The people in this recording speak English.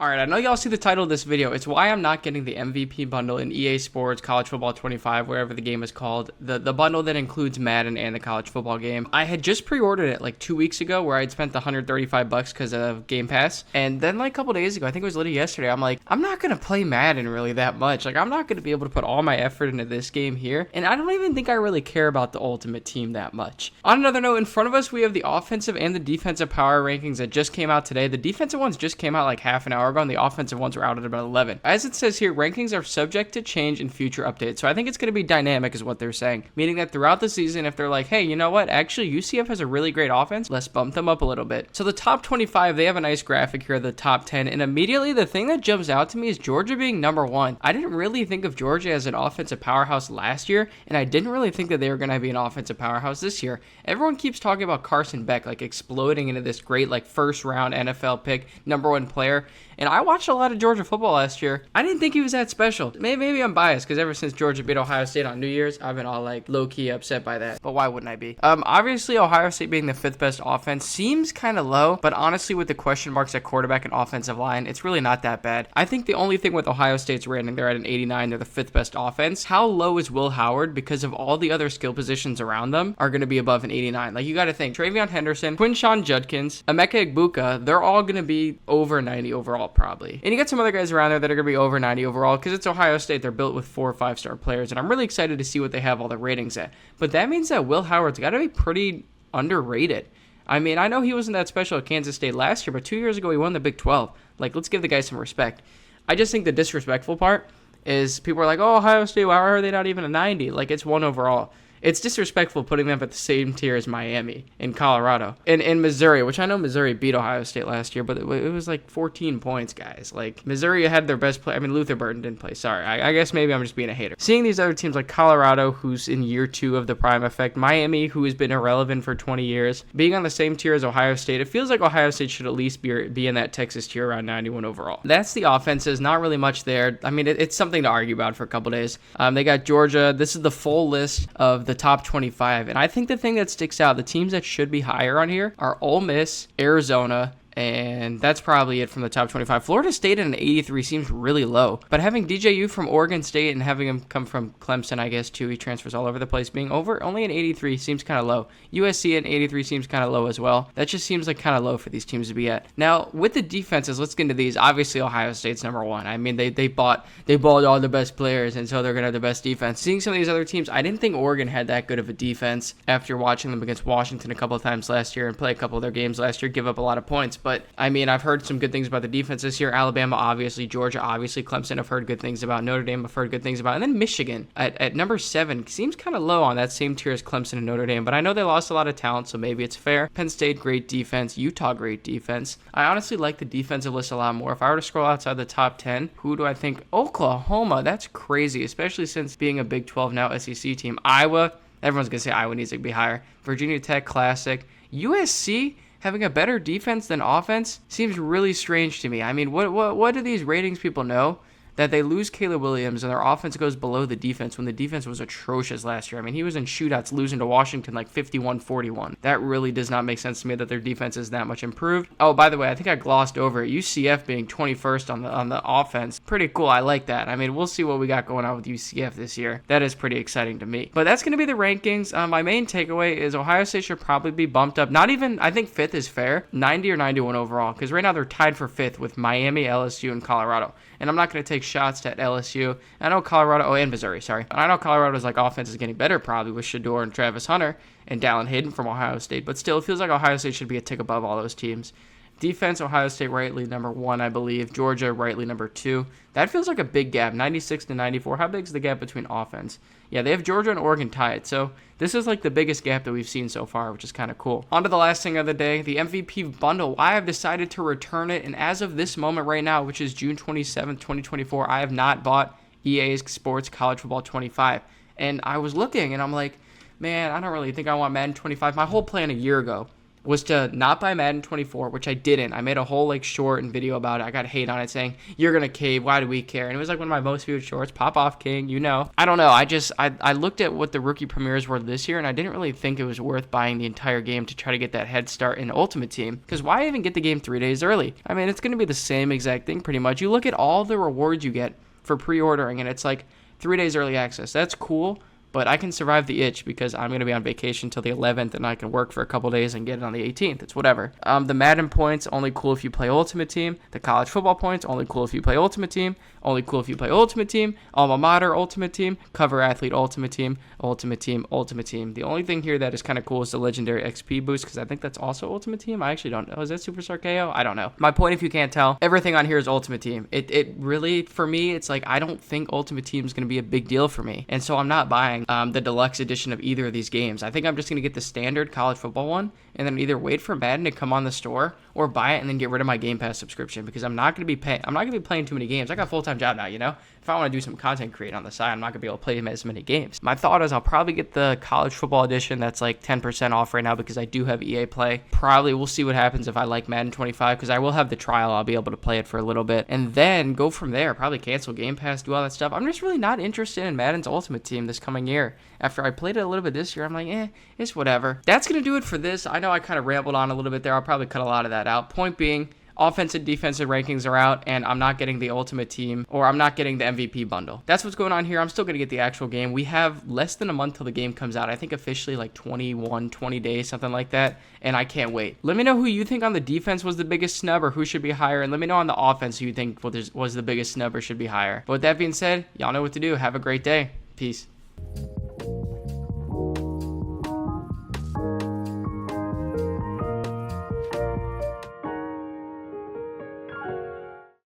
Alright, I know y'all see the title of this video. It's why I'm not getting the MVP bundle in EA Sports College Football 25, wherever the game is called. The bundle that includes Madden and the college football game. I had just pre-ordered it like 2 weeks ago, where I'd spent the $135 because of Game Pass. And then like a couple days ago, I think it was literally yesterday, I'm like, I'm not going to play Madden really that much. Like, I'm not going to be able to put all my effort into this game here. And I don't even think I really care about the Ultimate Team that much. On another note, in front of us, we have the offensive and the defensive power rankings that just came out today. The defensive ones just came out like half an hour ago, and the offensive ones were out at about 11. As it says here, rankings are subject to change in future updates. So I think it's going to be dynamic is what they're saying. Meaning that throughout the season, if they're like, hey, you know what? Actually, UCF has a really great offense. Let's bump them up a little bit. So the top 25, they have a nice graphic here, the top 10. And immediately the thing that jumps out to me is Georgia being number 1. I didn't really think of Georgia as an offensive powerhouse last year. And I didn't really think that they were going to be an offensive powerhouse this year. Everyone keeps talking about Carson Beck, like exploding into this great, like first round NFL pick, number 1 player. And I watched a lot of Georgia football last year. I didn't think he was that special. Maybe I'm biased because ever since Georgia beat Ohio State on New Year's, I've been all like low-key upset by that. But why wouldn't I be? Obviously, Ohio State being the 5th best offense seems kind of low. But honestly, with the question marks at quarterback and offensive line, it's really not that bad. I think the only thing with Ohio State's rating, they're at an 89. They're the 5th best offense. How low is Will Howard? Because of all the other skill positions around them are going to be above an 89. Like, you got to think. Travion Henderson, Quinshawn Judkins, Emeka Egbuka, they're all going to be over 90 overall probably. And you got some other guys around there that are going to be over 90 overall because it's Ohio State. They're built with 4 or 5-star players, and I'm really excited to see what they have all the ratings at. But that means that Will Howard's got to be pretty underrated. I mean, I know he wasn't that special at Kansas State last year, but 2 years ago he won the Big 12. Like, let's give the guy some respect. I just think the disrespectful part is people are like, oh, Ohio State, why are they not even a 90? Like, it's 1 overall. It's disrespectful putting them at the same tier as Miami and Colorado and in Missouri, which I know Missouri beat Ohio State last year, but it was like 14 points, guys. Like, Missouri had their best play. I mean, Luther Burden didn't play. Sorry. I guess maybe I'm just being a hater. Seeing these other teams like Colorado, who's in year 2 of the prime effect, Miami, who has been irrelevant for 20 years, being on the same tier as Ohio State, it feels like Ohio State should at least be in that Texas tier around 91 overall. That's the offenses. Not really much there. I mean, it's something to argue about for a couple days. They got Georgia. This is the full list of the top 25. And I think the thing that sticks out, the teams that should be higher on here are Ole Miss, Arizona, and that's probably it from the top 25. Florida State at an 83 seems really low. But having DJU from Oregon State and having him come from Clemson, I guess, too, he transfers all over the place, being over only an 83 seems kind of low. USC at an 83 seems kind of low as well. That just seems like kind of low for these teams to be at. Now, with the defenses, let's get into these. Obviously, Ohio State's number 1. I mean, they bought all the best players, and so they're going to have the best defense. Seeing some of these other teams, I didn't think Oregon had that good of a defense after watching them against Washington a couple of times last year and play a couple of their games last year, give up a lot of points. But, I mean, I've heard some good things about the defense this year. Alabama, obviously. Georgia, obviously. Clemson, I've heard good things about. Notre Dame, I've heard good things about. And then Michigan at number 7 seems kind of low on that same tier as Clemson and Notre Dame. But I know they lost a lot of talent, so maybe it's fair. Penn State, great defense. Utah, great defense. I honestly like the defensive list a lot more. If I were to scroll outside the top 10, who do I think? Oklahoma, that's crazy, especially since being a Big 12 now SEC team. Iowa, everyone's going to say Iowa needs to be higher. Virginia Tech, classic. USC, having a better defense than offense seems really strange to me. I mean, what do these ratings people know? That they lose Caleb Williams and their offense goes below the defense when the defense was atrocious last year. I mean, he was in shootouts losing to Washington like 51-41. That really does not make sense to me that their defense is that much improved. Oh, by the way, I think I glossed over it. UCF being 21st on the offense. Pretty cool. I like that. I mean, we'll see what we got going on with UCF this year. That is pretty exciting to me. But that's going to be the rankings. My main takeaway is Ohio State should probably be bumped up. Not even, I think 5th is fair. 90 or 91 overall. Because right now they're tied for 5th with Miami, LSU, and Colorado. And I'm not going to take shots at LSU. I know Colorado, and Missouri, sorry. I know Colorado's like offense is getting better probably with Shador and Travis Hunter and Dallin Hayden from Ohio State. But still, it feels like Ohio State should be a tick above all those teams. Defense, Ohio State rightly number 1, I believe. Georgia rightly number 2. That feels like a big gap, 96 to 94. How big is the gap between offense? Yeah, they have Georgia and Oregon tied. So this is like the biggest gap that we've seen so far, which is kind of cool. On to the last thing of the day, the MVP bundle. I have decided to return it. And as of this moment right now, which is June 27th, 2024, I have not bought EA's Sports College Football 25. And I was looking and I'm like, man, I don't really think I want Madden 25. My whole plan a year ago was to not buy Madden 24, which I didn't. I made a whole like short and video about it. I got hate on it saying, you're going to cave. Why do we care? And it was like one of my most viewed shorts. Pop off, King. You know. I don't know. I looked at what the rookie premieres were this year, and I didn't really think it was worth buying the entire game to try to get that head start in Ultimate Team. Because why even get the game 3 days early? I mean, it's going to be the same exact thing pretty much. You look at all the rewards you get for pre-ordering, and it's like 3 days early access. That's cool. But I can survive the itch because I'm going to be on vacation till the 11th, and I can work for a couple days and get it on the 18th. It's whatever. The Madden points, only cool if you play Ultimate Team. The college football points, only cool if you play Ultimate Team. Only cool if you play Ultimate Team. Alma Mater Ultimate Team. Cover Athlete Ultimate Team. Ultimate Team. Ultimate Team. The only thing here that is kind of cool is the Legendary XP boost, because I think that's also Ultimate Team. I actually don't know. Is that Superstar KO? I don't know. My point, if you can't tell, everything on here is Ultimate Team. It really, for me, it's like I don't think Ultimate Team is going to be a big deal for me. And so I'm not buying the deluxe edition of either of these games. I think I'm just going to get the standard college football one and then either wait for Madden to come on the store or buy it and then get rid of my Game Pass subscription, because I'm not going to be playing too many games. I got a full-time job now, you know? If I want to do some content creating on the side, I'm not going to be able to play as many games. My thought is I'll probably get the college football edition that's like 10% off right now because I do have EA Play. Probably we'll see what happens if I like Madden 25, because I will have the trial. I'll be able to play it for a little bit and then go from there. Probably cancel Game Pass, do all that stuff. I'm just really not interested in Madden's Ultimate Team this coming year. After I played it a little bit this year, I'm like, it's whatever. That's going to do it for this. I know I kind of rambled on a little bit there. I'll probably cut a lot of that out. Point being, offensive, defensive rankings are out, and I'm not getting the Ultimate Team, or I'm not getting the MVP bundle. That's what's going on here. I'm still going to get the actual game. We have less than a month till the game comes out. I think officially like 20 days, something like that, and I can't wait. Let me know who you think on the defense was the biggest snub, or who should be higher, and let me know on the offense who you think was the biggest snub or should be higher. But with that being said, y'all know what to do. Have a great day. Peace.